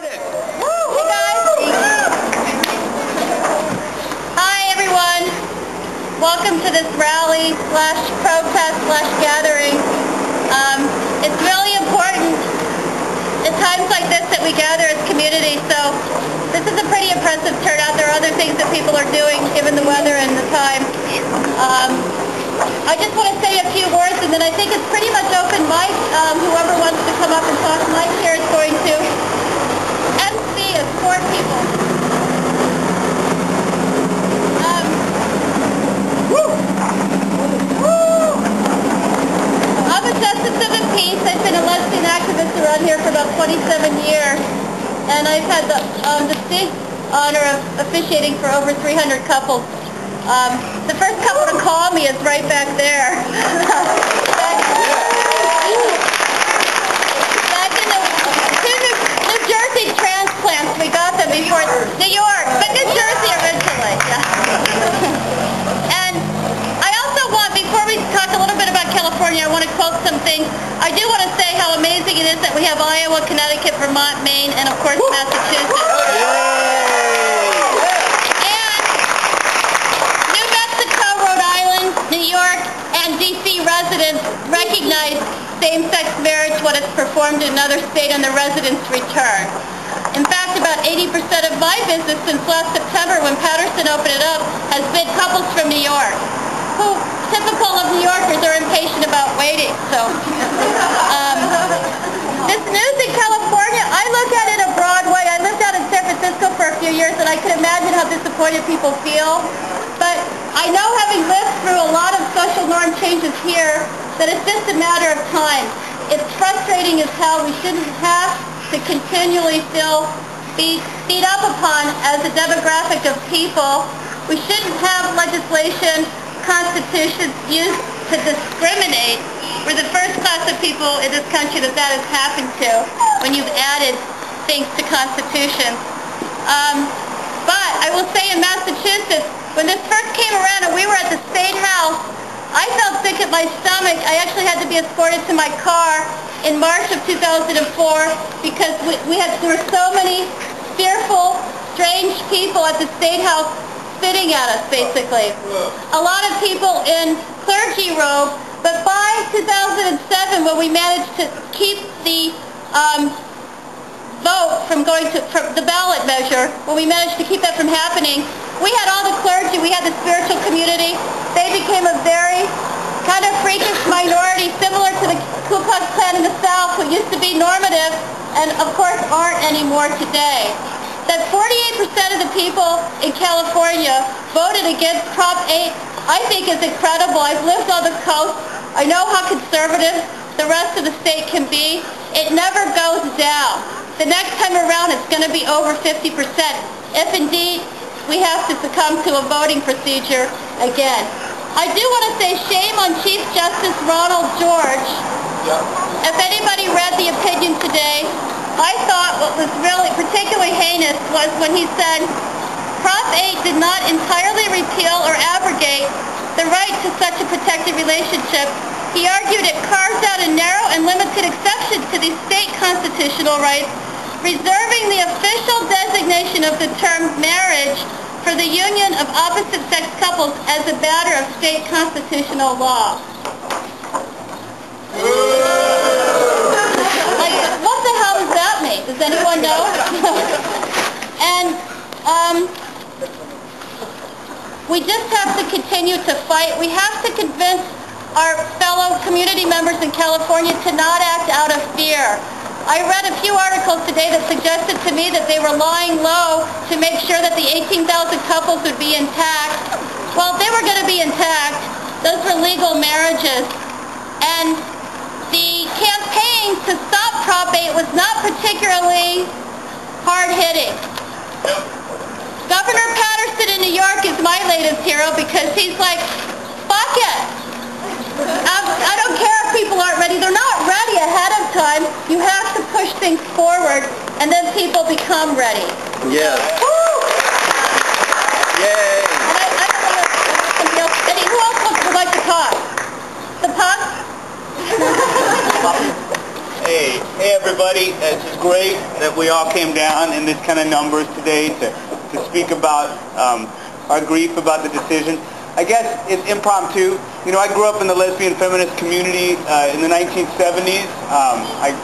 started. Hey guys. Hi everyone. Welcome to this rally / protest / gathering. It's really important at times like this that we gather as community. So this is a pretty impressive turnout. There are other things that people are doing given the weather and the time. I just want to say a few words, and then I think it's pretty much open mic. Whoever wants to come up and talk, Mike here is going to MC escort people. I'm a justice of the peace. I've been a lesbian activist around here for about 27 years, and I've had the distinct honor of officiating for over 300 couples. The first couple to call me is right back there. Back in the New Jersey transplants, we got them before New York, but New Jersey originally. Yeah. And I also want, before we talk a little bit about California, I want to quote some things. I do want to say how amazing it is that we have Iowa, Connecticut, Vermont, Maine, and of course Massachusetts. New York and D.C. residents recognize same-sex marriage when it's performed in another state on the resident's return. In fact, about 80% of my business since last September when Patterson opened it up has been couples from New York, who, typical of New Yorkers, are impatient about waiting. So, this news in California, I look at it a broad way. I lived out in San Francisco for a few years, and I can imagine how disappointed people feel. But I know, having lived through a lot of social norm changes here, that it's just a matter of time. It's frustrating as hell. We shouldn't have to continually feel beat up upon as a demographic of people. We shouldn't have legislation, constitutions used to discriminate. We're the first class of people in this country that has happened to when you've added things to constitutions. But I will say in Massachusetts, when this first came around and we were at the State House, I felt sick at my stomach. I actually had to be escorted to my car in March of 2004 because there were so many fearful, strange people at the State House spitting at us, basically. A lot of people in clergy robes, but by 2007, when we managed to keep the vote from the ballot measure, when we managed to keep that from happening, we had all the clergy, we had the spiritual community. They became a very kind of freakish minority, similar to the Ku Klux Klan in the South, who used to be normative and, of course, aren't anymore today. That 48% of the people in California voted against Prop 8, I think is incredible. I've lived on the coast. I know how conservative the rest of the state can be. It never goes down. The next time around, it's going to be over 50%, if indeed we have to succumb to a voting procedure again. I do want to say shame on Chief Justice Ronald George. If anybody read the opinion today, I thought what was really particularly heinous was when he said Prop 8 did not entirely repeal or abrogate the right to such a protected relationship. He argued it carves out a narrow and limited exception to these state constitutional rights, reserving the official designation of the term marriage for the union of opposite-sex couples as a matter of state constitutional law. Like, what the hell does that mean? Does anyone know? And we just have to continue to fight. We have to convince our fellow community members in California to not act out of fear. I read a few articles today that suggested to me that they were lying low to make sure that the 18,000 couples would be intact. Well, they were going to be intact. Those were legal marriages. And the campaign to stop Prop 8 was not particularly hard-hitting. Governor Patterson in New York is my latest hero because he's like, fuck it. I don't care if people aren't ready. They're not ready ahead of time. You have to push things forward, and then people become ready. Yeah. Woo! Yay. And I don't know if somebody else, who else would like to talk? The punk? Hey. Hey everybody, it's great that we all came down in this kind of numbers today to speak about our grief about the decision. I guess it's impromptu. You know, I grew up in the lesbian feminist community in the 1970s.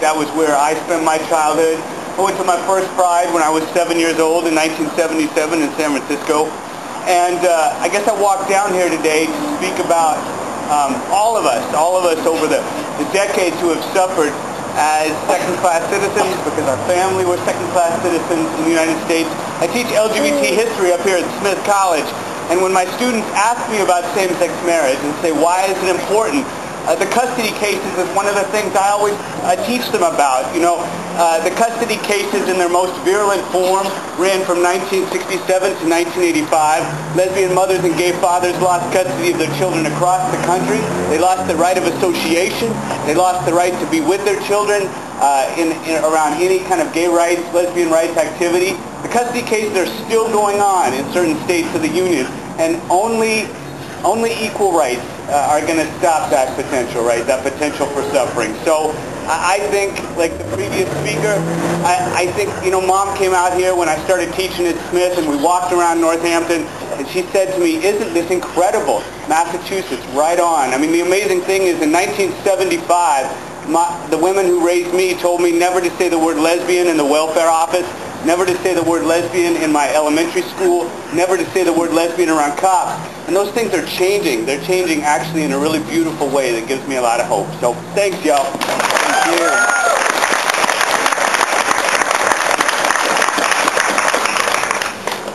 That was where I spent my childhood. I went to my first Pride when I was 7 years old in 1977 in San Francisco. And I guess I walked down here today to speak about all of us over the decades who have suffered as second-class citizens because our family were second-class citizens in the United States. I teach LGBT history up here at Smith College, and when my students ask me about same-sex marriage and say, why is it important, the custody cases is one of the things I always teach them about. You know, the custody cases in their most virulent form ran from 1967 to 1985. Lesbian mothers and gay fathers lost custody of their children across the country. They lost the right of association. They lost the right to be with their children around any kind of gay rights, lesbian rights activity. The custody cases are still going on in certain states of the Union, and only equal rights are going to stop that potential, right? That potential for suffering. So I think, like the previous speaker, I think, you know, Mom came out here when I started teaching at Smith, and we walked around Northampton, and she said to me, isn't this incredible? Massachusetts, right on. I mean, the amazing thing is in 1975, the women who raised me told me never to say the word lesbian in the welfare office, never to say the word lesbian in my elementary school, never to say the word lesbian around cops. And those things are changing. They're changing actually in a really beautiful way that gives me a lot of hope. So thanks, y'all. Thank you.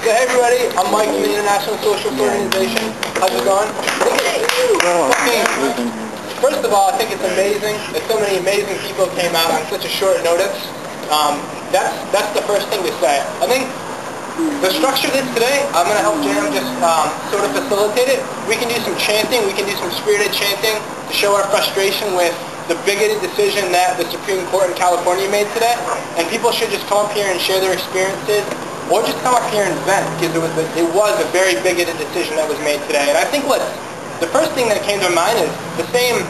So hey everybody, I'm Mike from the International Socialist Organization. How's it going? First of all, I think it's amazing that so many amazing people came out on such a short notice. That's the first thing to say. I think the structure of this today, I'm going to help Jam just sort of facilitate it. We can do some chanting, we can do some spirited chanting to show our frustration with the bigoted decision that the Supreme Court in California made today. And people should just come up here and share their experiences, or just come up here and vent, because it was a very bigoted decision that was made today. And I think the first thing that came to mind is the same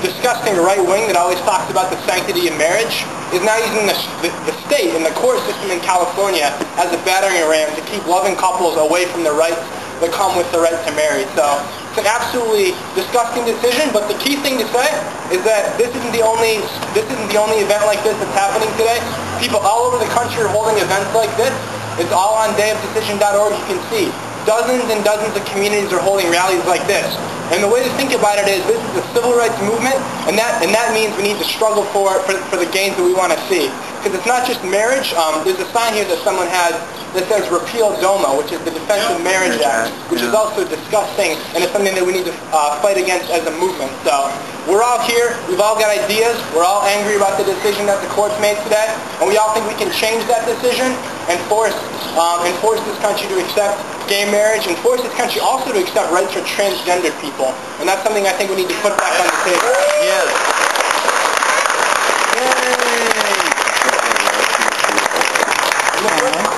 disgusting right wing that always talks about the sanctity of marriage is now using the state and the court system in California as a battering ram to keep loving couples away from the rights that come with the right to marry. So it's an absolutely disgusting decision, but the key thing to say is that this isn't the only event like this that's happening today. People all over the country are holding events like this. It's all on dayofdecision.org. You can see dozens and dozens of communities are holding rallies like this. And the way to think about it is this is a civil rights movement, and that means we need to struggle for the gains that we want to see. Because it's not just marriage. There's a sign here that someone has that says repeal DOMA, which is the Defense of Marriage Act, which is also disgusting, and it's something that we need to fight against as a movement. So we're all here. We've all got ideas. We're all angry about the decision that the court's made today, and we all think we can change that decision and force this country to accept gay marriage, and force this country also to accept rights for transgender people. And that's something I think we need to put back on the table. Yes.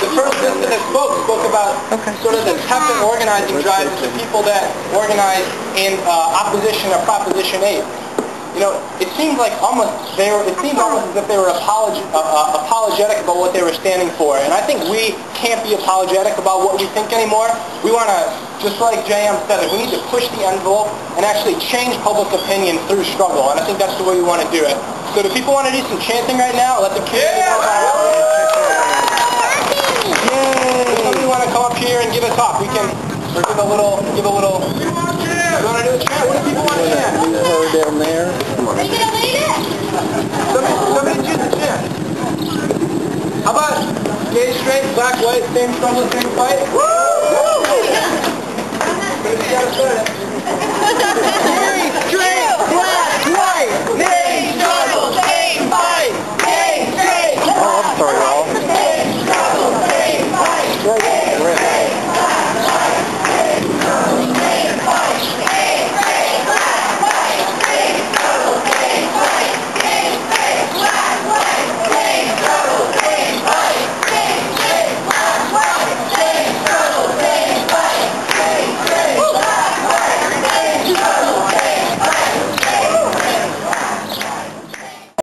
The first person that spoke about sort of the tepid organizing drive is the people that organized in opposition of Proposition 8. You know, it seemed almost as if they were apologetic about what they were standing for. And I think we can't be apologetic about what we think anymore. We want to, just like JM said, we need to push the envelope and actually change public opinion through struggle. And I think that's the way we want to do it. So do people want to do some chanting right now? Let the community know about it. If somebody want to come up here and give a talk, we can give a little. You want to do a chant? What do people want to chant? Down there. Are you going to lead it? Somebody choose a chant. How about gay, straight, black, white, same struggle, same fight? Woo! Woo!